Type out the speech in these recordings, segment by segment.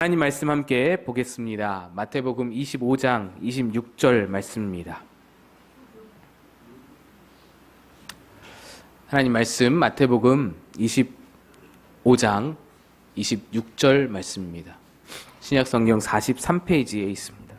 하나님 말씀 함께 보겠습니다. 마태복음 25장 26절 말씀입니다. 하나님 말씀 마태복음 25장 26절 말씀입니다. 신약성경 43페이지에 있습니다.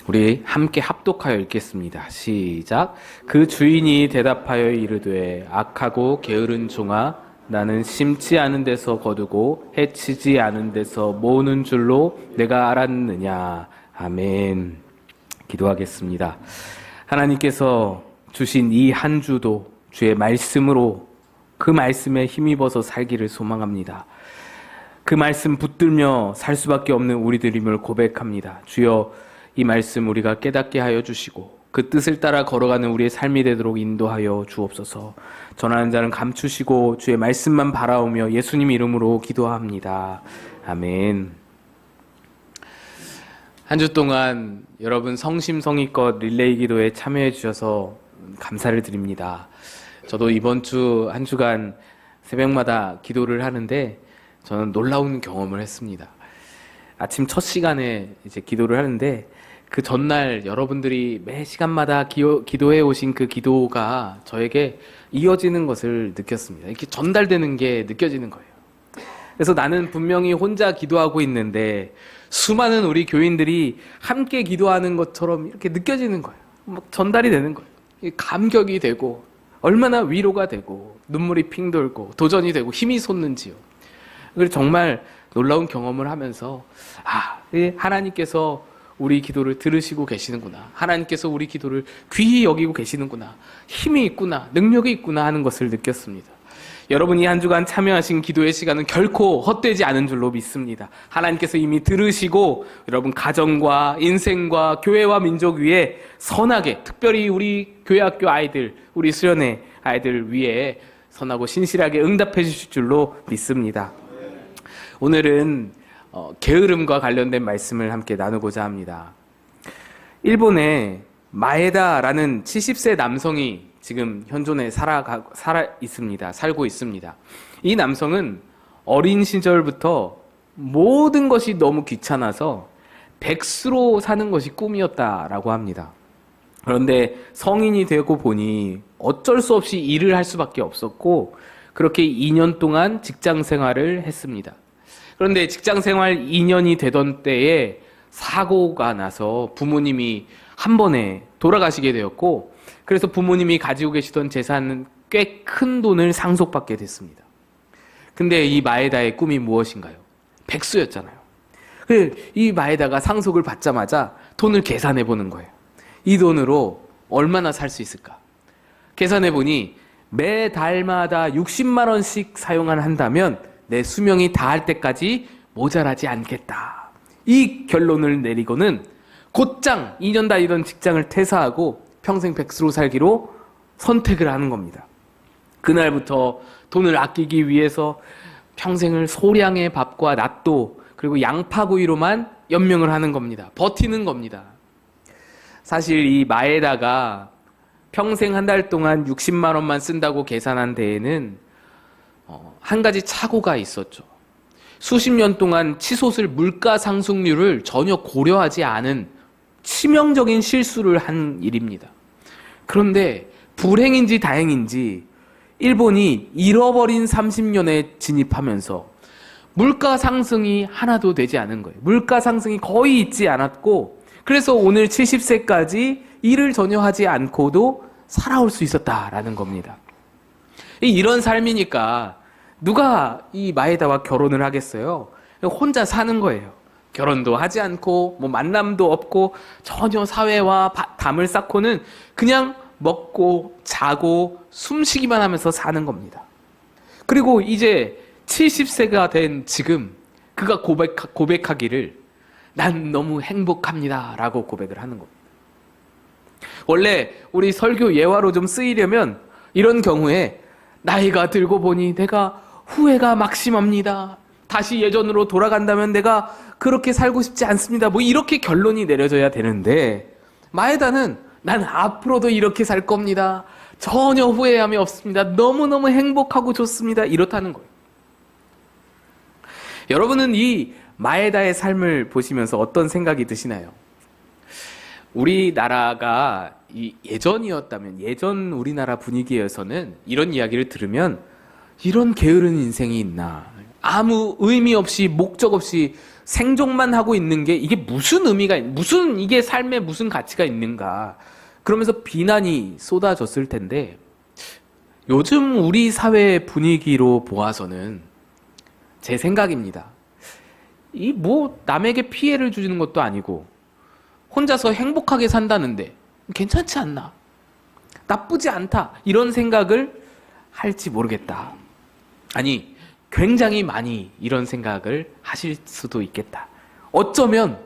우리 함께 합독하여 읽겠습니다. 시작. 그 주인이 대답하여 이르되 악하고 게으른 종아, 나는 심지 않은 데서 거두고 해치지 않은 데서 모으는 줄로 내가 알았느냐. 아멘. 기도하겠습니다. 하나님께서 주신 이 한 주도 주의 말씀으로 그 말씀에 힘입어서 살기를 소망합니다. 그 말씀 붙들며 살 수밖에 없는 우리들임을 고백합니다. 주여, 이 말씀 우리가 깨닫게 하여 주시고 그 뜻을 따라 걸어가는 우리의 삶이 되도록 인도하여 주옵소서. 전하는 자는 감추시고 주의 말씀만 바라오며 예수님 이름으로 기도합니다. 아멘. 한 주 동안 여러분 성심성의껏 릴레이 기도에 참여해 주셔서 감사를 드립니다. 저도 이번 주 한 주간 새벽마다 기도를 하는데 저는 놀라운 경험을 했습니다. 아침 첫 시간에 이제 기도를 하는데 그 전날 여러분들이 매 시간마다 기도해 오신 그 기도가 저에게 이어지는 것을 느꼈습니다. 이렇게 전달되는 게 느껴지는 거예요. 그래서 나는 분명히 혼자 기도하고 있는데 수많은 우리 교인들이 함께 기도하는 것처럼 이렇게 느껴지는 거예요. 막 전달이 되는 거예요. 감격이 되고 얼마나 위로가 되고 눈물이 핑 돌고 도전이 되고 힘이 솟는지요. 그래서 정말 놀라운 경험을 하면서 하나님께서 우리 기도를 들으시고 계시는구나. 하나님께서 우리 기도를 귀히 여기고 계시는구나. 힘이 있구나. 능력이 있구나 하는 것을 느꼈습니다. 여러분이 한 주간 참여하신 기도의 시간은 결코 헛되지 않은 줄로 믿습니다. 하나님께서 이미 들으시고 여러분 가정과 인생과 교회와 민족 위에 선하게, 특별히 우리 교회학교 아이들, 우리 수련회 아이들 위에 선하고 신실하게 응답해 주실 줄로 믿습니다. 오늘은 게으름과 관련된 말씀을 함께 나누고자 합니다. 일본에 마에다라는 70세 남성이 지금 현존에 살고 있습니다. 이 남성은 어린 시절부터 모든 것이 너무 귀찮아서 백수로 사는 것이 꿈이었다라고 합니다. 그런데 성인이 되고 보니 어쩔 수 없이 일을 할 수밖에 없었고 그렇게 2년 동안 직장 생활을 했습니다. 그런데 직장 생활 2년이 되던 때에 사고가 나서 부모님이 한 번에 돌아가시게 되었고, 그래서 부모님이 가지고 계시던 재산은 꽤 큰 돈을 상속받게 됐습니다. 근데 이 마에다의 꿈이 무엇인가요? 백수였잖아요. 이 마에다가 상속을 받자마자 돈을 계산해 보는 거예요. 이 돈으로 얼마나 살 수 있을까? 계산해 보니 매달마다 60만 원씩 사용한다면 내 수명이 다할 때까지 모자라지 않겠다. 이 결론을 내리고는 곧장 2년 다니던 직장을 퇴사하고 평생 백수로 살기로 선택을 하는 겁니다. 그날부터 돈을 아끼기 위해서 평생을 소량의 밥과 낫또 그리고 양파구이로만 연명을 하는 겁니다. 버티는 겁니다. 사실 이 마에다가 평생 한 달 동안 60만 원만 쓴다고 계산한 데에는 한 가지 착오가 있었죠. 수십 년 동안 치솟을 물가 상승률을 전혀 고려하지 않은 치명적인 실수를 한 일입니다. 그런데 불행인지 다행인지 일본이 잃어버린 30년에 진입하면서 물가 상승이 하나도 되지 않은 거예요. 물가 상승이 거의 있지 않았고 그래서 오늘 70세까지 일을 전혀 하지 않고도 살아올 수 있었다라는 겁니다. 이런 삶이니까 누가 이 마에다와 결혼을 하겠어요? 혼자 사는 거예요. 결혼도 하지 않고 만남도 없고 전혀 사회와 담을 쌓고는 그냥 먹고 자고 숨쉬기만 하면서 사는 겁니다. 그리고 이제 70세가 된 지금 그가 고백하기를 난 너무 행복합니다 라고 고백을 하는 겁니다. 원래 우리 설교 예화로 좀 쓰이려면 이런 경우에 나이가 들고 보니 내가 후회가 막심합니다. 다시 예전으로 돌아간다면 내가 그렇게 살고 싶지 않습니다. 이렇게 결론이 내려져야 되는데 마에다는 난 앞으로도 이렇게 살 겁니다. 전혀 후회함이 없습니다. 너무너무 행복하고 좋습니다. 이렇다는 거예요. 여러분은 이 마에다의 삶을 보시면서 어떤 생각이 드시나요? 우리나라가 예전이었다면, 예전 우리나라 분위기에서는 이런 이야기를 들으면 이런 게으른 인생이 있나, 아무 의미 없이 목적 없이 생존만 하고 있는 게 이게 무슨 의미가, 무슨 이게 삶에 무슨 가치가 있는가, 그러면서 비난이 쏟아졌을 텐데, 요즘 우리 사회 분위기로 보아서는 제 생각입니다. 이 남에게 피해를 주는 것도 아니고 혼자서 행복하게 산다는데 괜찮지 않나? 나쁘지 않다. 이런 생각을 할지 모르겠다. 아니, 굉장히 많이 이런 생각을 하실 수도 있겠다. 어쩌면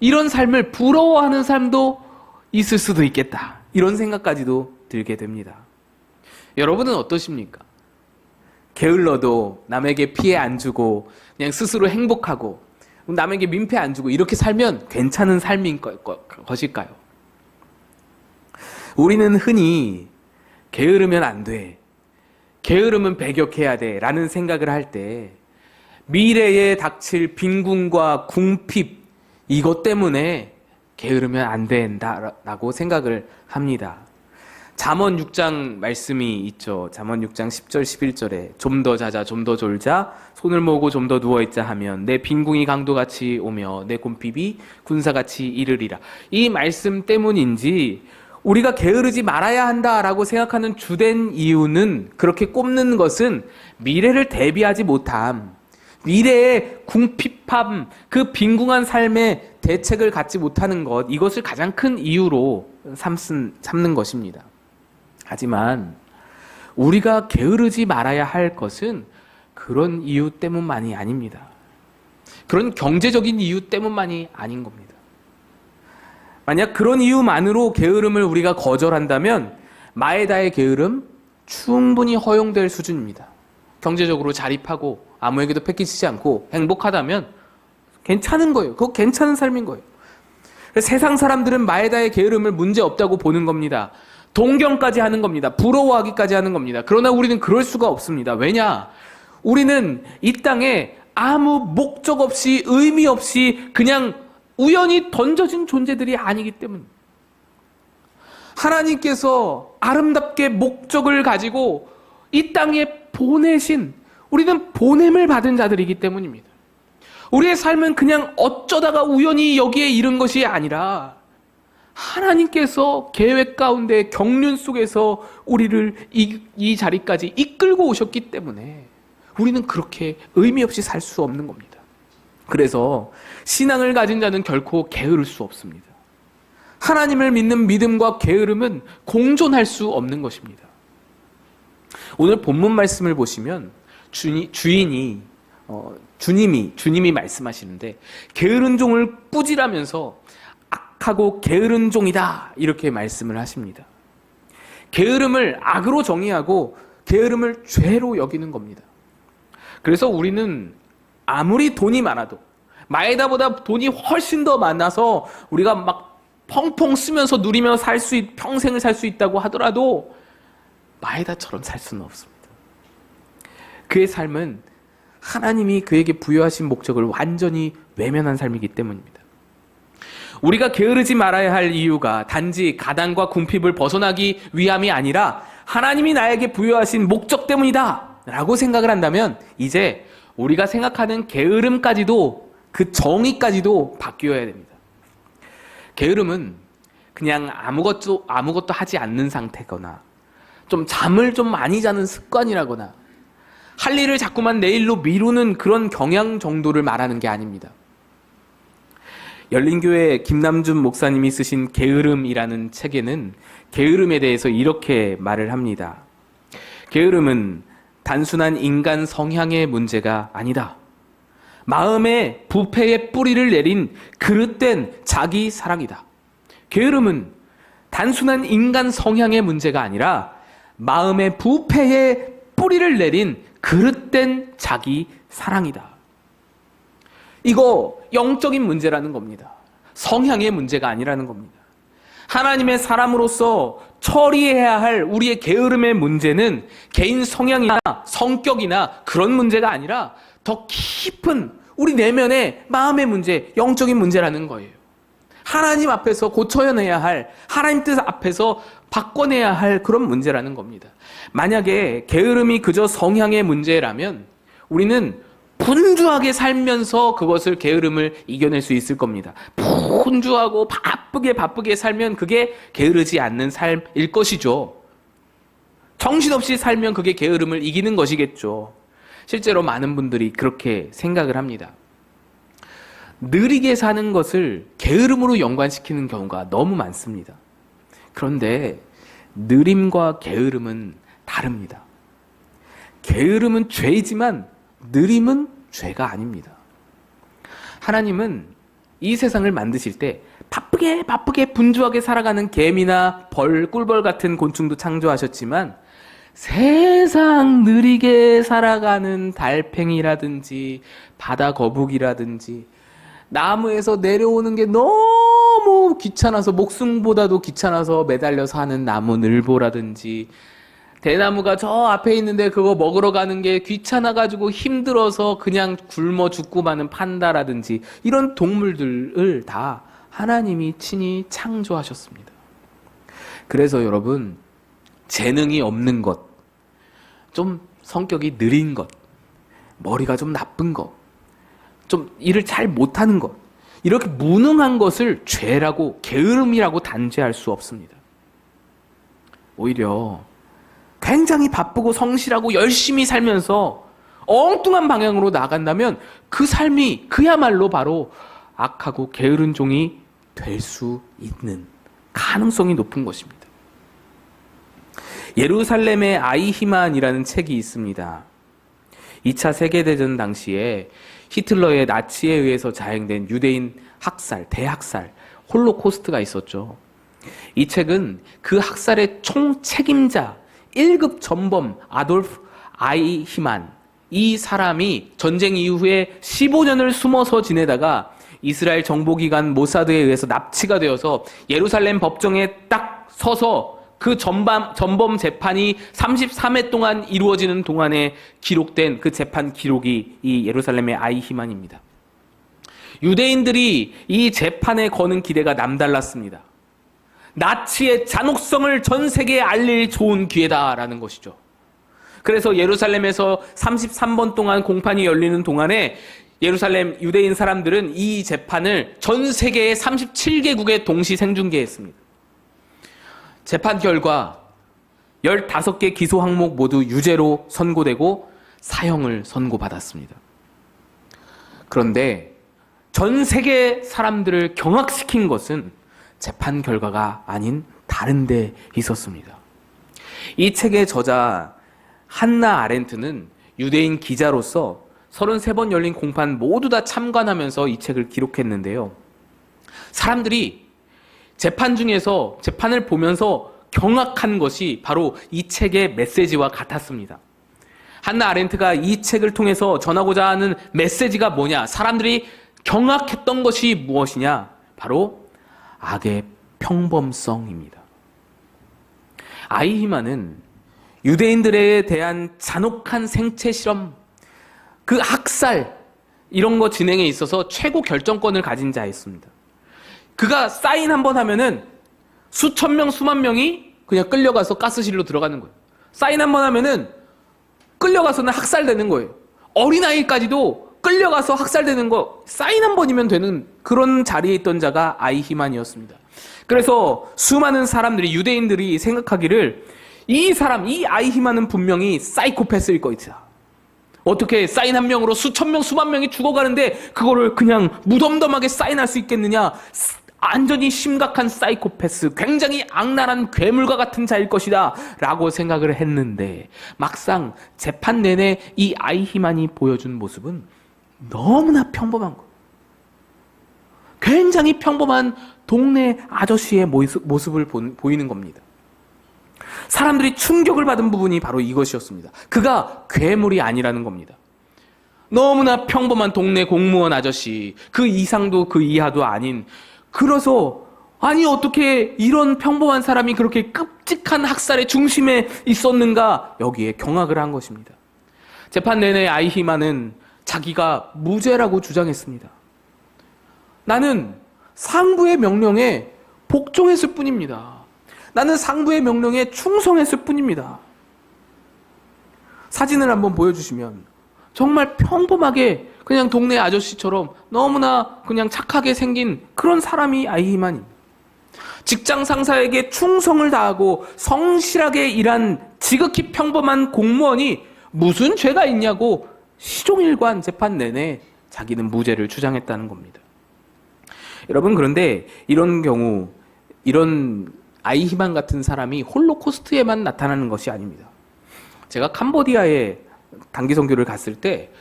이런 삶을 부러워하는 사람도 있을 수도 있겠다. 이런 생각까지도 들게 됩니다. 여러분은 어떠십니까? 게을러도 남에게 피해 안 주고 그냥 스스로 행복하고 남에게 민폐 안 주고 이렇게 살면 괜찮은 삶인 것일까요? 우리는 흔히 게으르면 안 돼, 게으름은 배격해야 돼 라는 생각을 할 때 미래에 닥칠 빈궁과 궁핍, 이것 때문에 게으르면 안 된다라고 생각을 합니다. 잠언 6장 말씀이 있죠. 잠언 6장 10절 11절에 좀 더 자자 좀 더 졸자 손을 모으고 좀 더 누워있자 하면 내 빈궁이 강도같이 오며 내 곰핍이 군사같이 이르리라. 이 말씀 때문인지 우리가 게으르지 말아야 한다라고 생각하는 주된 이유는, 그렇게 꼽는 것은 미래를 대비하지 못함, 미래의 궁핍함, 그 빈궁한 삶의 대책을 갖지 못하는 것, 이것을 가장 큰 이유로 삼는 것입니다. 하지만 우리가 게으르지 말아야 할 것은 그런 이유 때문만이 아닙니다. 그런 경제적인 이유 때문만이 아닌 겁니다. 만약 그런 이유만으로 게으름을 우리가 거절한다면 마에다의 게으름 충분히 허용될 수준입니다. 경제적으로 자립하고 아무에게도 뺏기지 않고 행복하다면 괜찮은 거예요. 그거 괜찮은 삶인 거예요. 세상 사람들은 마에다의 게으름을 문제 없다고 보는 겁니다. 동경까지 하는 겁니다. 부러워하기까지 하는 겁니다. 그러나 우리는 그럴 수가 없습니다. 왜냐? 우리는 이 땅에 아무 목적 없이 의미 없이 그냥 우연히 던져진 존재들이 아니기 때문입니다. 하나님께서 아름답게 목적을 가지고 이 땅에 보내신, 우리는 보냄을 받은 자들이기 때문입니다. 우리의 삶은 그냥 어쩌다가 우연히 여기에 이른 것이 아니라 하나님께서 계획 가운데 경륜 속에서 우리를 이 자리까지 이끌고 오셨기 때문에 우리는 그렇게 의미 없이 살 수 없는 겁니다. 그래서 신앙을 가진 자는 결코 게으를 수 없습니다. 하나님을 믿는 믿음과 게으름은 공존할 수 없는 것입니다. 오늘 본문 말씀을 보시면 주님이 말씀하시는데 게으른 종을 꾸지라면서 악하고 게으른 종이다 이렇게 말씀을 하십니다. 게으름을 악으로 정의하고 게으름을 죄로 여기는 겁니다. 그래서 우리는 아무리 돈이 많아도, 마에다보다 돈이 훨씬 더 많아서 우리가 막 펑펑 쓰면서 누리며 평생을 살 수 있다고 하더라도 마에다처럼 살 수는 없습니다. 그의 삶은 하나님이 그에게 부여하신 목적을 완전히 외면한 삶이기 때문입니다. 우리가 게으르지 말아야 할 이유가 단지 가난과 궁핍을 벗어나기 위함이 아니라 하나님이 나에게 부여하신 목적 때문이다 라고 생각을 한다면 이제 우리가 생각하는 게으름까지도, 그 정의까지도 바뀌어야 됩니다. 게으름은 그냥 아무것도 하지 않는 상태거나 좀 잠을 좀 많이 자는 습관이라거나 할 일을 자꾸만 내일로 미루는 그런 경향 정도를 말하는 게 아닙니다. 열린교회 김남준 목사님이 쓰신 게으름이라는 책에는 게으름에 대해서 이렇게 말을 합니다. 게으름은 단순한 인간 성향의 문제가 아니다. 마음의 부패의 뿌리를 내린 그릇된 자기 사랑이다. 게으름은 단순한 인간 성향의 문제가 아니라 마음의 부패의 뿌리를 내린 그릇된 자기 사랑이다. 이거 영적인 문제라는 겁니다. 성향의 문제가 아니라는 겁니다. 하나님의 사람으로서 처리해야 할 우리의 게으름의 문제는 개인 성향이나 성격이나 그런 문제가 아니라 더 깊은 우리 내면의 마음의 문제, 영적인 문제라는 거예요. 하나님 앞에서 고쳐내야 할, 하나님 뜻 앞에서 바꿔내야 할 그런 문제라는 겁니다. 만약에 게으름이 그저 성향의 문제라면 우리는 분주하게 살면서 그것을 게으름을 이겨낼 수 있을 겁니다. 분주하고 바쁘게 살면 그게 게으르지 않는 삶일 것이죠. 정신없이 살면 그게 게으름을 이기는 것이겠죠. 실제로 많은 분들이 그렇게 생각을 합니다. 느리게 사는 것을 게으름으로 연관시키는 경우가 너무 많습니다. 그런데 느림과 게으름은 다릅니다. 게으름은 죄이지만 느림은 죄가 아닙니다. 하나님은 이 세상을 만드실 때 바쁘게 분주하게 살아가는 개미나 벌, 꿀벌 같은 곤충도 창조하셨지만 세상 느리게 살아가는 달팽이라든지 바다 거북이라든지 나무에서 내려오는 게 너무 귀찮아서 목숨보다도 귀찮아서 매달려 사는 나무늘보라든지 대나무가 저 앞에 있는데 그거 먹으러 가는 게 귀찮아가지고 힘들어서 그냥 굶어 죽고 마는 판다라든지 이런 동물들을 다 하나님이 친히 창조하셨습니다. 그래서 여러분, 재능이 없는 것, 좀 성격이 느린 것, 머리가 좀 나쁜 것, 좀 일을 잘 못하는 것, 이렇게 무능한 것을 죄라고 게으름이라고 단죄할 수 없습니다. 오히려 굉장히 바쁘고 성실하고 열심히 살면서 엉뚱한 방향으로 나간다면 그 삶이 그야말로 바로 악하고 게으른 종이 될 수 있는 가능성이 높은 것입니다. 예루살렘의 아이히만이라는 책이 있습니다. 2차 세계대전 당시에 히틀러의 나치에 의해서 자행된 유대인 학살, 대학살, 홀로코스트가 있었죠. 이 책은 그 학살의 총책임자 1급 전범 아돌프 아이히만, 이 사람이 전쟁 이후에 15년을 숨어서 지내다가 이스라엘 정보기관 모사드에 의해서 납치가 되어서 예루살렘 법정에 딱 서서 그 전범 재판이 33회 동안 이루어지는 동안에 기록된 그 재판 기록이 이 예루살렘의 아이히만입니다. 유대인들이 이 재판에 거는 기대가 남달랐습니다. 나치의 잔혹성을 전 세계에 알릴 좋은 기회다라는 것이죠. 그래서 예루살렘에서 33번 동안 공판이 열리는 동안에 예루살렘 유대인 사람들은 이 재판을 전 세계의 37개국에 동시 생중계했습니다. 재판 결과 15개 기소 항목 모두 유죄로 선고되고 사형을 선고받았습니다. 그런데 전 세계 사람들을 경악시킨 것은 재판 결과가 아닌 다른 데 있었습니다. 이 책의 저자 한나 아렌트는 유대인 기자로서 33번 열린 공판 모두 다 참관하면서 이 책을 기록했는데요. 사람들이 재판 중에서 재판을 보면서 경악한 것이 바로 이 책의 메시지와 같았습니다. 한나 아렌트가 이 책을 통해서 전하고자 하는 메시지가 뭐냐? 사람들이 경악했던 것이 무엇이냐? 바로 악의 평범성입니다. 아이히만은 유대인들에 대한 잔혹한 생체 실험, 그 학살, 이런 거 진행에 있어서 최고 결정권을 가진 자였습니다. 그가 사인 한번 하면은 수천 명, 수만 명이 그냥 끌려가서 가스실로 들어가는 거예요. 사인 한번 하면은 끌려가서는 학살되는 거예요. 어린아이까지도 끌려가서 학살되는 거, 사인 한 번이면 되는 그런 자리에 있던 자가 아이히만이었습니다. 그래서 수많은 사람들이, 유대인들이 생각하기를 이 사람, 이 아이히만은 분명히 사이코패스일 것이다. 어떻게 사인 한 명으로 수천 명, 수만 명이 죽어가는데 그거를 그냥 무덤덤하게 사인할 수 있겠느냐? 완전히 심각한 사이코패스, 굉장히 악랄한 괴물과 같은 자일 것이다 라고 생각을 했는데 막상 재판 내내 이 아이히만이 보여준 모습은 너무나 평범한 거. 굉장히 평범한 동네 아저씨의 모습을 보이는 겁니다. 사람들이 충격을 받은 부분이 바로 이것이었습니다. 그가 괴물이 아니라는 겁니다. 너무나 평범한 동네 공무원 아저씨, 그 이상도 그 이하도 아닌, 그래서 아니 어떻게 이런 평범한 사람이 그렇게 끔찍한 학살의 중심에 있었는가, 여기에 경악을 한 것입니다. 재판 내내 아이히만은 자기가 무죄라고 주장했습니다. 나는 상부의 명령에 복종했을 뿐입니다. 나는 상부의 명령에 충성했을 뿐입니다. 사진을 한번 보여주시면 정말 평범하게 그냥 동네 아저씨처럼 너무나 그냥 착하게 생긴 그런 사람이 아이히만입니다. 직장 상사에게 충성을 다하고 성실하게 일한 지극히 평범한 공무원이 무슨 죄가 있냐고 시종일관 재판 내내 자기는 무죄를 주장했다는 겁니다. 여러분, 그런데 이런 경우, 이런 아이히만 같은 사람이 홀로코스트에만 나타나는 것이 아닙니다. 제가 캄보디아에 단기 선교를 갔을 때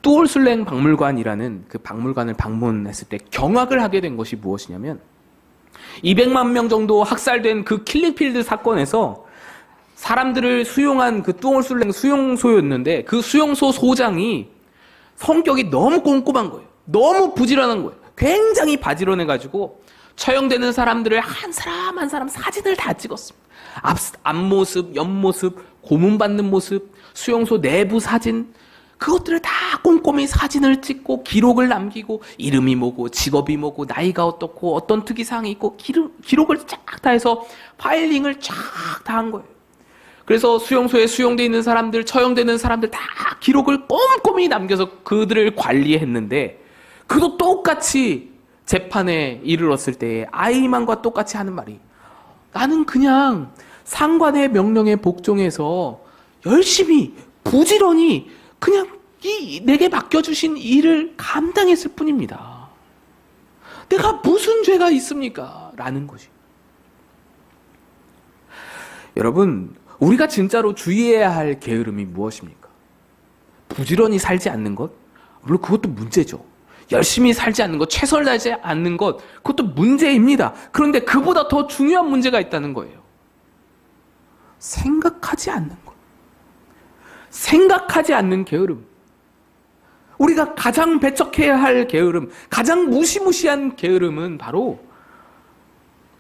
뚜올슬랭 박물관이라는 그 박물관을 방문했을 때 경악을 하게 된 것이 무엇이냐면, 200만 명 정도 학살된 그 킬링필드 사건에서 사람들을 수용한 그 뚜올슬랭 수용소였는데, 그 수용소 소장이 성격이 너무 꼼꼼한 거예요. 너무 부지런한 거예요. 굉장히 바지런해가지고 처형되는 사람들을 한 사람 한 사람 사진을 다 찍었습니다. 앞모습, 옆모습, 고문받는 모습, 수용소 내부 사진, 그것들을 다 꼼꼼히 사진을 찍고 기록을 남기고, 이름이 뭐고 직업이 뭐고 나이가 어떻고 어떤 특이사항이 있고 기록을 쫙 다 해서 파일링을 쫙 다 한 거예요. 그래서 수용소에 수용되어 있는 사람들, 처형되는 사람들 다 기록을 꼼꼼히 남겨서 그들을 관리했는데, 그도 똑같이 재판에 이르렀을 때 아이히만과 똑같이 하는 말이, 나는 그냥 상관의 명령에 복종해서 열심히 부지런히 그냥 내게 맡겨주신 일을 감당했을 뿐입니다. 내가 무슨 죄가 있습니까? 라는 것이. 여러분, 우리가 진짜로 주의해야 할 게으름이 무엇입니까? 부지런히 살지 않는 것? 물론 그것도 문제죠. 열심히 살지 않는 것, 최선을 다하지 않는 것, 그것도 문제입니다. 그런데 그보다 더 중요한 문제가 있다는 거예요. 생각하지 않는 것. 생각하지 않는 게으름. 우리가 가장 배척해야 할 게으름, 가장 무시무시한 게으름은 바로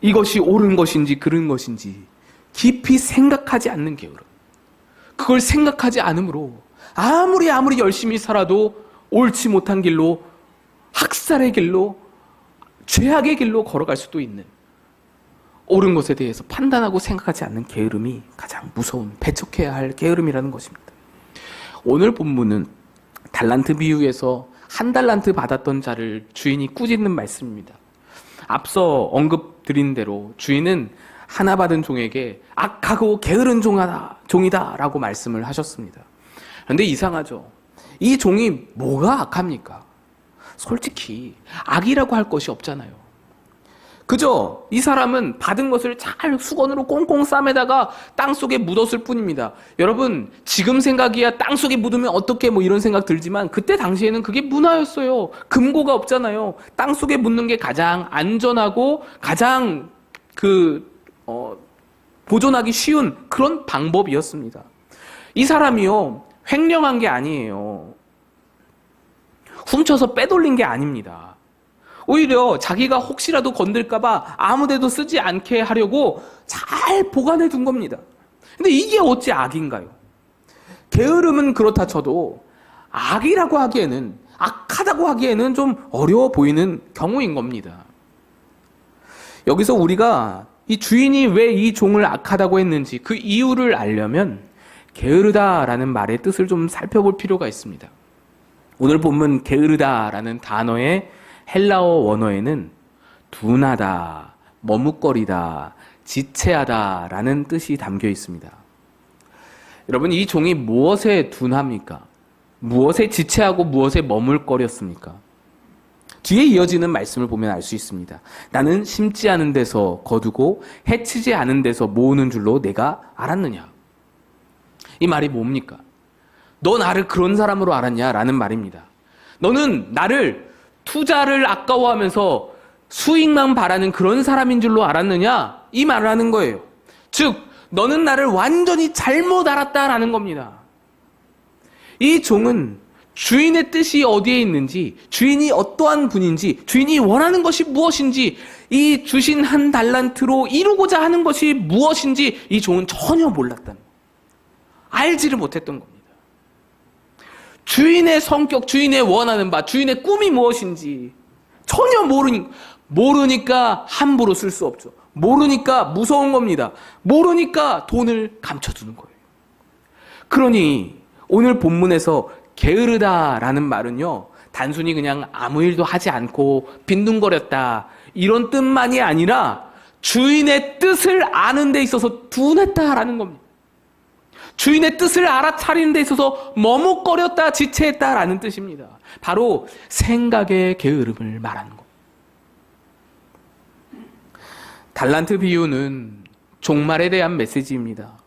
이것이 옳은 것인지 그른 것인지 깊이 생각하지 않는 게으름. 그걸 생각하지 않으므로 아무리 열심히 살아도 옳지 못한 길로, 학살의 길로, 죄악의 길로 걸어갈 수도 있는, 옳은 것에 대해서 판단하고 생각하지 않는 게으름이 가장 무서운, 배척해야 할 게으름이라는 것입니다. 오늘 본문은 달란트 비유에서 한 달란트 받았던 자를 주인이 꾸짖는 말씀입니다. 앞서 언급드린 대로 주인은 하나 받은 종에게 악하고 게으른 종이다 라고 말씀을 하셨습니다. 그런데 이상하죠. 이 종이 뭐가 악합니까? 솔직히 악이라고 할 것이 없잖아요. 그저 이 사람은 받은 것을 잘 수건으로 꽁꽁 싸매다가 땅속에 묻었을 뿐입니다. 여러분, 지금 생각이야 땅속에 묻으면 어떡해 이런 생각 들지만, 그때 당시에는 그게 문화였어요. 금고가 없잖아요. 땅속에 묻는 게 가장 안전하고 가장 보존하기 쉬운 그런 방법이었습니다. 이 사람이요, 횡령한 게 아니에요. 훔쳐서 빼돌린 게 아닙니다. 오히려 자기가 혹시라도 건들까봐 아무데도 쓰지 않게 하려고 잘 보관해 둔 겁니다. 근데 이게 어찌 악인가요? 게으름은 그렇다 쳐도 악이라고 하기에는, 악하다고 하기에는 좀 어려워 보이는 경우인 겁니다. 여기서 우리가 이 주인이 왜 이 종을 악하다고 했는지 그 이유를 알려면 게으르다라는 말의 뜻을 좀 살펴볼 필요가 있습니다. 오늘 본문 게으르다라는 단어의 헬라어 원어에는 둔하다, 머뭇거리다, 지체하다라는 뜻이 담겨 있습니다. 여러분, 이 종이 무엇에 둔합니까? 무엇에 지체하고 무엇에 머물거렸습니까? 뒤에 이어지는 말씀을 보면 알 수 있습니다. 나는 심지 않은 데서 거두고 해치지 않은 데서 모으는 줄로 내가 알았느냐? 이 말이 뭡니까? 너 나를 그런 사람으로 알았냐? 라는 말입니다. 너는 나를 투자를 아까워하면서 수익만 바라는 그런 사람인 줄로 알았느냐? 이 말을 하는 거예요. 즉, 너는 나를 완전히 잘못 알았다라는 겁니다. 이 종은 주인의 뜻이 어디에 있는지, 주인이 어떠한 분인지, 주인이 원하는 것이 무엇인지, 이 주신 한 달란트로 이루고자 하는 것이 무엇인지 이 종은 전혀 몰랐다는 거예요. 알지를 못했던 겁니다. 주인의 성격, 주인의 원하는 바, 주인의 꿈이 무엇인지 전혀 모르니까 함부로 쓸 수 없죠. 모르니까 무서운 겁니다. 모르니까 돈을 감춰두는 거예요. 그러니 오늘 본문에서 게으르다라는 말은요, 단순히 그냥 아무 일도 하지 않고 빈둥거렸다 이런 뜻만이 아니라 주인의 뜻을 아는 데 있어서 둔했다라는 겁니다. 주인의 뜻을 알아차리는 데 있어서 머뭇거렸다, 지체했다라는 뜻입니다. 바로 생각의 게으름을 말하는 겁니다. 달란트 비유는 종말에 대한 메시지입니다.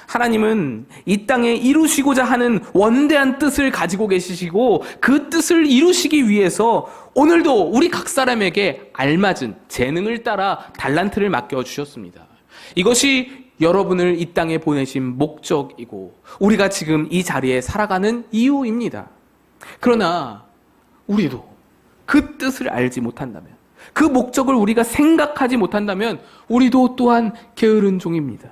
하나님은 이 땅에 이루시고자 하는 원대한 뜻을 가지고 계시고 그 뜻을 이루시기 위해서 오늘도 우리 각 사람에게 알맞은 재능을 따라 달란트를 맡겨주셨습니다. 이것이 여러분을 이 땅에 보내신 목적이고 우리가 지금 이 자리에 살아가는 이유입니다. 그러나 우리도 그 뜻을 알지 못한다면, 그 목적을 우리가 생각하지 못한다면 우리도 또한 게으른 종입니다.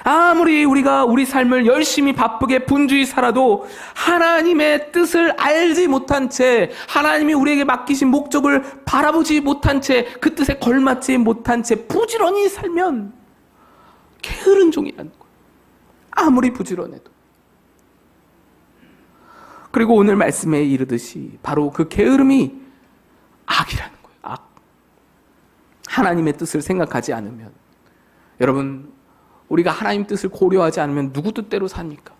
아무리 우리가 우리 삶을 열심히 바쁘게 분주히 살아도 하나님의 뜻을 알지 못한 채, 하나님이 우리에게 맡기신 목적을 바라보지 못한 채, 그 뜻에 걸맞지 못한 채 부지런히 살면 게으른 종이라는 거예요. 아무리 부지런해도. 그리고 오늘 말씀에 이르듯이 바로 그 게으름이 악이라는 거예요. 악. 하나님의 뜻을 생각하지 않으면, 여러분, 우리가 하나님 뜻을 고려하지 않으면 누구 뜻대로 삽니까?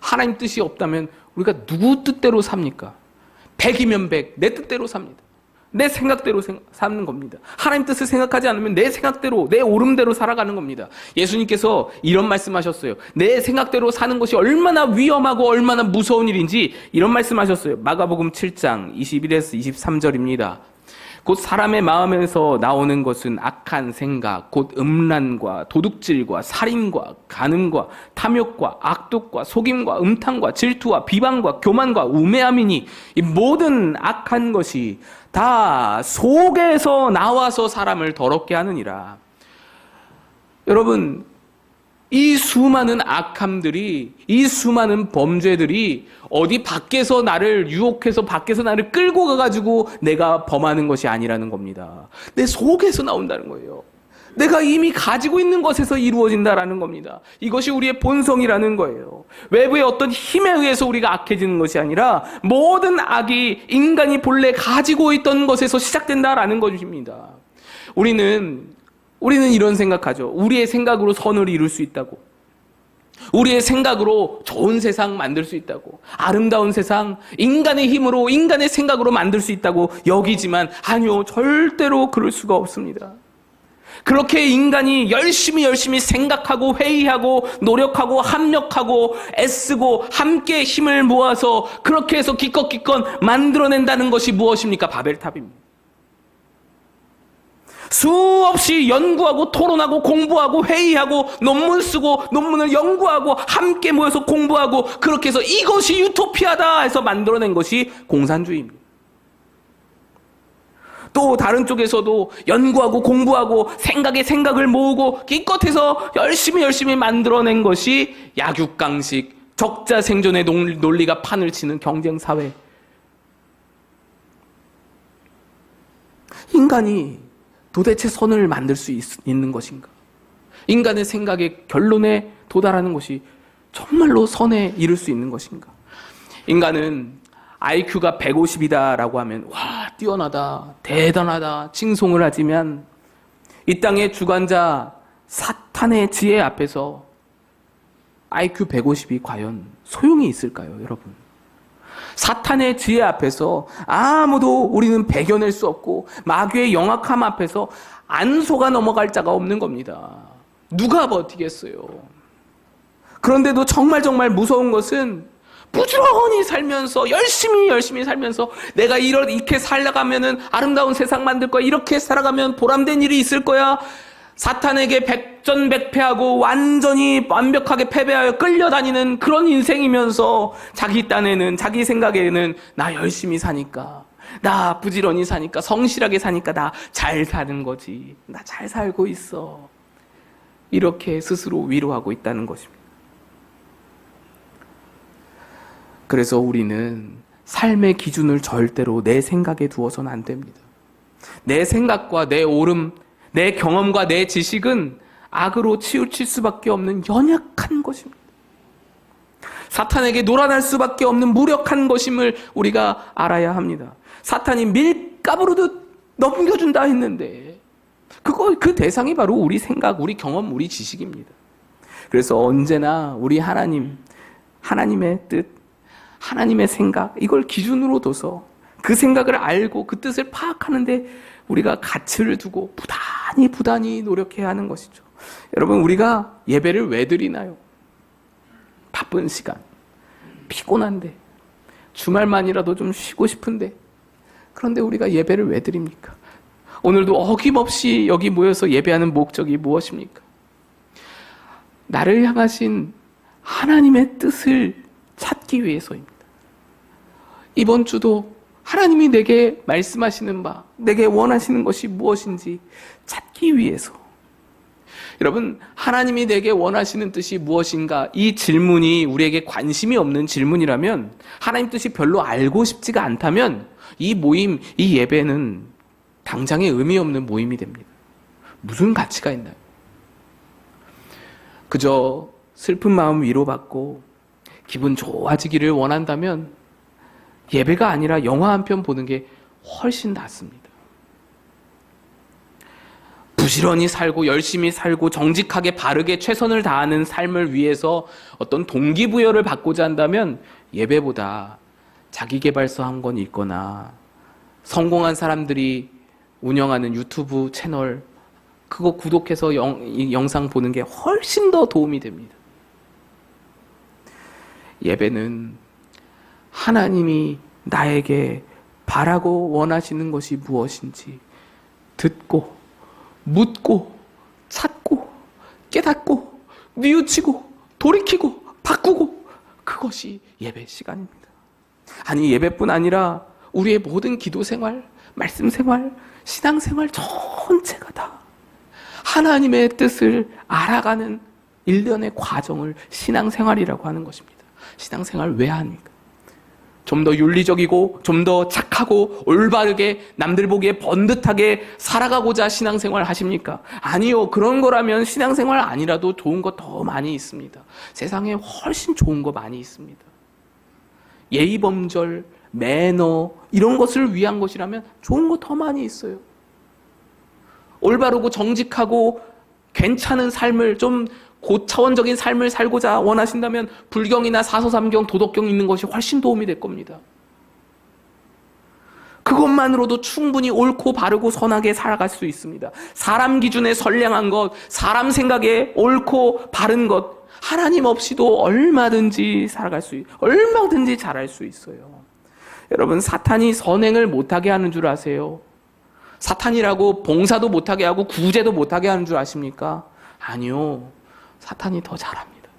하나님 뜻이 없다면 우리가 누구 뜻대로 삽니까? 100이면 100, 내 뜻대로 삽니다. 내 생각대로 사는 겁니다. 하나님 뜻을 생각하지 않으면 내 생각대로, 내 오름대로 살아가는 겁니다. 예수님께서 이런 말씀하셨어요. 내 생각대로 사는 것이 얼마나 위험하고 얼마나 무서운 일인지 이런 말씀하셨어요. 마가복음 7장 21에서 23절입니다. 곧 사람의 마음에서 나오는 것은 악한 생각, 곧 음란과 도둑질과 살인과 간음과 탐욕과 악독과 속임과 음탕과 질투와 비방과 교만과 우매함이니 이 모든 악한 것이 다 속에서 나와서 사람을 더럽게 하느니라. 여러분, 이 수많은 악함들이, 이 수많은 범죄들이 어디 밖에서 나를 유혹해서 밖에서 나를 끌고 가가지고 내가 범하는 것이 아니라는 겁니다. 내 속에서 나온다는 거예요. 내가 이미 가지고 있는 것에서 이루어진다라는 겁니다. 이것이 우리의 본성이라는 거예요. 외부의 어떤 힘에 의해서 우리가 악해지는 것이 아니라 모든 악이 인간이 본래 가지고 있던 것에서 시작된다라는 것입니다. 우리는 이런 생각하죠. 우리의 생각으로 선을 이룰 수 있다고. 우리의 생각으로 좋은 세상 만들 수 있다고. 아름다운 세상, 인간의 힘으로, 인간의 생각으로 만들 수 있다고 여기지만 아니요, 절대로 그럴 수가 없습니다. 그렇게 인간이 열심히 생각하고 회의하고 노력하고 합력하고 애쓰고 함께 힘을 모아서 그렇게 해서 기껏 만들어낸다는 것이 무엇입니까? 바벨탑입니다. 수없이 연구하고 토론하고 공부하고 회의하고 논문 쓰고 논문을 연구하고 함께 모여서 공부하고 그렇게 해서 이것이 유토피아다 해서 만들어낸 것이 공산주의입니다. 또 다른 쪽에서도 연구하고 공부하고 생각을 모으고 기껏해서 열심히 만들어낸 것이 약육강식, 적자 생존의 논리가 판을 치는 경쟁사회. 인간이 도대체 선을 만들 수 있는 것인가? 인간의 생각의 결론에 도달하는 것이 정말로 선에 이를 수 있는 것인가? 인간은 IQ가 150이다라고 하면 와, 뛰어나다, 대단하다 칭송을 하지만 이 땅의 주관자 사탄의 지혜 앞에서 IQ 150이 과연 소용이 있을까요, 여러분? 사탄의 지혜 앞에서 아무도 우리는 배겨낼 수 없고 마귀의 영악함 앞에서 안 속아 넘어갈 자가 없는 겁니다. 누가 버티겠어요? 그런데도 정말 무서운 것은 부지런히 살면서 열심히 살면서 내가 이렇게 살아가면은 아름다운 세상 만들 거야, 이렇게 살아가면 보람된 일이 있을 거야, 사탄에게 백전백패하고 완전히 완벽하게 패배하여 끌려다니는 그런 인생이면서 자기 딴에는, 자기 생각에는 나 열심히 사니까, 나 부지런히 사니까, 성실하게 사니까 나 잘 사는 거지, 나 잘 살고 있어, 이렇게 스스로 위로하고 있다는 것입니다. 그래서 우리는 삶의 기준을 절대로 내 생각에 두어서는 안 됩니다. 내 생각과 내 옳음, 내 경험과 내 지식은 악으로 치우칠 수밖에 없는 연약한 것입니다. 사탄에게 놀아날 수밖에 없는 무력한 것임을 우리가 알아야 합니다. 사탄이 밀가부르듯 넘겨준다 했는데 그 대상이 바로 우리 생각, 우리 경험, 우리 지식입니다. 그래서 언제나 우리 하나님의 뜻, 하나님의 생각, 이걸 기준으로 둬서 그 생각을 알고 그 뜻을 파악하는데 우리가 가치를 두고 부단히 노력해야 하는 것이죠. 여러분, 우리가 예배를 왜 드리나요? 바쁜 시간, 피곤한데, 주말만이라도 좀 쉬고 싶은데, 그런데 우리가 예배를 왜 드립니까? 오늘도 어김없이 여기 모여서 예배하는 목적이 무엇입니까? 나를 향하신 하나님의 뜻을 찾기 위해서입니다. 이번 주도 하나님이 내게 말씀하시는 바, 내게 원하시는 것이 무엇인지 찾기 위해서. 여러분, 하나님이 내게 원하시는 뜻이 무엇인가? 이 질문이 우리에게 관심이 없는 질문이라면, 하나님 뜻이 별로 알고 싶지가 않다면 이 모임, 이 예배는 당장에 의미 없는 모임이 됩니다. 무슨 가치가 있나요? 그저 슬픈 마음 위로받고 기분 좋아지기를 원한다면 예배가 아니라 영화 한 편 보는 게 훨씬 낫습니다. 부지런히 살고 열심히 살고 정직하게 바르게 최선을 다하는 삶을 위해서 어떤 동기부여를 받고자 한다면 예배보다 자기계발서 한 권 읽거나 성공한 사람들이 운영하는 유튜브 채널 그거 구독해서 영상 보는 게 훨씬 더 도움이 됩니다. 예배는 하나님이 나에게 바라고 원하시는 것이 무엇인지 듣고 묻고 찾고 깨닫고 뉘우치고 돌이키고 바꾸고, 그것이 예배 시간입니다. 아니, 예배뿐 아니라 우리의 모든 기도 생활, 말씀 생활, 신앙 생활 전체가 다 하나님의 뜻을 알아가는 일련의 과정을 신앙생활이라고 하는 것입니다. 신앙생활 왜 합니까? 좀 더 윤리적이고 좀 더 착하고 올바르게 남들 보기에 번듯하게 살아가고자 신앙생활 하십니까? 아니요. 그런 거라면 신앙생활 아니라도 좋은 거 더 많이 있습니다. 세상에 훨씬 좋은 거 많이 있습니다. 예의범절, 매너 이런 것을 위한 것이라면 좋은 거 더 많이 있어요. 올바르고 정직하고 괜찮은 삶을, 좀 고차원적인 삶을 살고자 원하신다면 불경이나 사서삼경, 도덕경 읽는 것이 훨씬 도움이 될 겁니다. 그것만으로도 충분히 옳고 바르고 선하게 살아갈 수 있습니다. 사람 기준에 선량한 것, 사람 생각에 옳고 바른 것, 하나님 없이도 얼마든지 얼마든지 잘할 수 있어요. 여러분, 사탄이 선행을 못하게 하는 줄 아세요? 사탄이라고 봉사도 못하게 하고 구제도 못하게 하는 줄 아십니까? 아니요. 사탄이 더 잘합니다.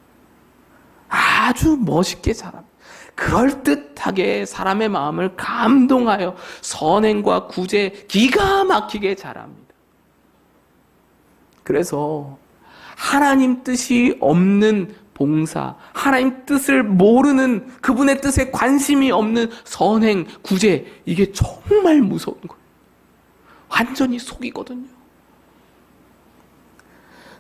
아주 멋있게 잘합니다. 그럴듯하게 사람의 마음을 감동하여 선행과 구제 기가 막히게 잘합니다. 그래서 하나님 뜻이 없는 봉사, 하나님 뜻을 모르는, 그분의 뜻에 관심이 없는 선행, 구제, 이게 정말 무서운 거예요. 완전히 속이거든요.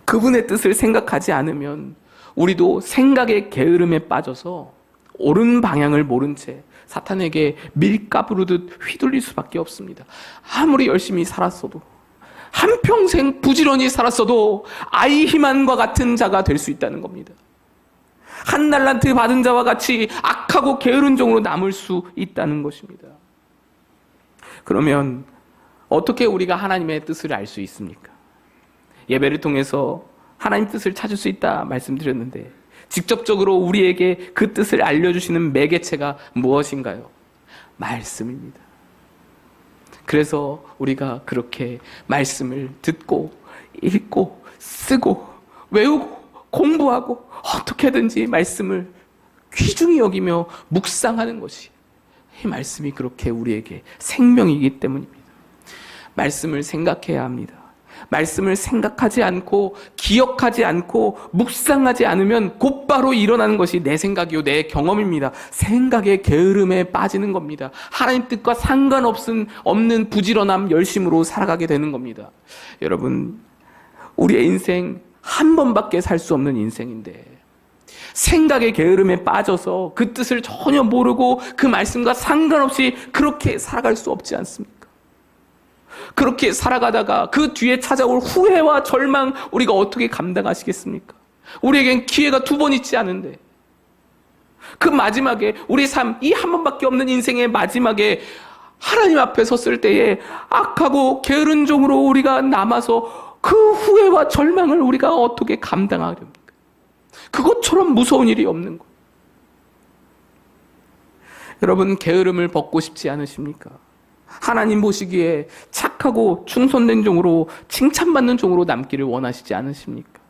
그분의 뜻을 생각하지 않으면 우리도 생각의 게으름에 빠져서 옳은 방향을 모른 채 사탄에게 밀가부르듯 휘둘릴 수밖에 없습니다. 아무리 열심히 살았어도, 한평생 부지런히 살았어도 아이히만과 같은 자가 될 수 있다는 겁니다. 한 달란트 받은 자와 같이 악하고 게으른 종으로 남을 수 있다는 것입니다. 그러면 어떻게 우리가 하나님의 뜻을 알 수 있습니까? 예배를 통해서 하나님 뜻을 찾을 수 있다 말씀드렸는데, 직접적으로 우리에게 그 뜻을 알려주시는 매개체가 무엇인가요? 말씀입니다. 그래서 우리가 그렇게 말씀을 듣고 읽고 쓰고 외우고 공부하고 어떻게든지 말씀을 귀중히 여기며 묵상하는 것이, 이 말씀이 그렇게 우리에게 생명이기 때문입니다. 말씀을 생각해야 합니다. 말씀을 생각하지 않고 기억하지 않고 묵상하지 않으면 곧바로 일어나는 것이 내 생각이요 내 경험입니다. 생각의 게으름에 빠지는 겁니다. 하나님 뜻과 상관없는 부지런함, 열심으로 살아가게 되는 겁니다. 여러분, 우리의 인생 한 번밖에 살 수 없는 인생인데 생각의 게으름에 빠져서 그 뜻을 전혀 모르고 그 말씀과 상관없이 그렇게 살아갈 수 없지 않습니까? 그렇게 살아가다가 그 뒤에 찾아올 후회와 절망, 우리가 어떻게 감당하시겠습니까? 우리에겐 기회가 2번 있지 않은데, 그 마지막에 우리 삶, 이 한 번밖에 없는 인생의 마지막에 하나님 앞에 섰을 때에 악하고 게으른 종으로 우리가 남아서 그 후회와 절망을 우리가 어떻게 감당하렵니까? 그것처럼 무서운 일이 없는 거예요. 여러분, 게으름을 벗고 싶지 않으십니까? 하나님 보시기에 착하고 충성된 종으로, 칭찬받는 종으로 남기를 원하시지 않으십니까?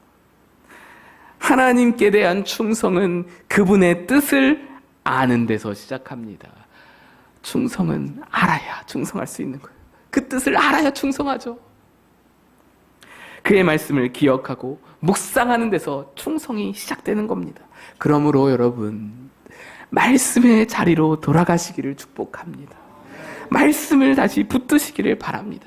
하나님께 대한 충성은 그분의 뜻을 아는 데서 시작합니다. 충성은 알아야 충성할 수 있는 거예요. 그 뜻을 알아야 충성하죠. 그의 말씀을 기억하고 묵상하는 데서 충성이 시작되는 겁니다. 그러므로 여러분, 말씀의 자리로 돌아가시기를 축복합니다. 말씀을 다시 붙드시기를 바랍니다.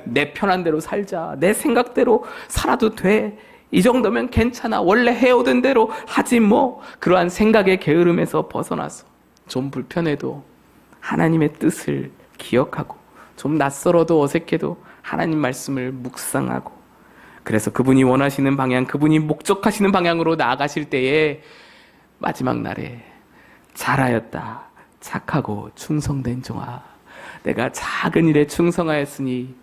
내 편한 대로 살자, 내 생각대로 살아도 돼, 이 정도면 괜찮아, 원래 해오던 대로 하지 뭐, 그러한 생각의 게으름에서 벗어나서 좀 불편해도 하나님의 뜻을 기억하고, 좀 낯설어도 어색해도 하나님 말씀을 묵상하고, 그래서 그분이 원하시는 방향, 그분이 목적하시는 방향으로 나아가실 때에 마지막 날에 잘하였다, 착하고 충성된 종아, 내가 작은 일에 충성하였으니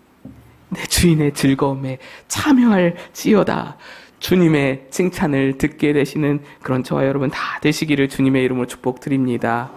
내 주인의 즐거움에 참여할지어다, 주님의 칭찬을 듣게 되시는 그런 저와 여러분 다 되시기를 주님의 이름으로 축복드립니다.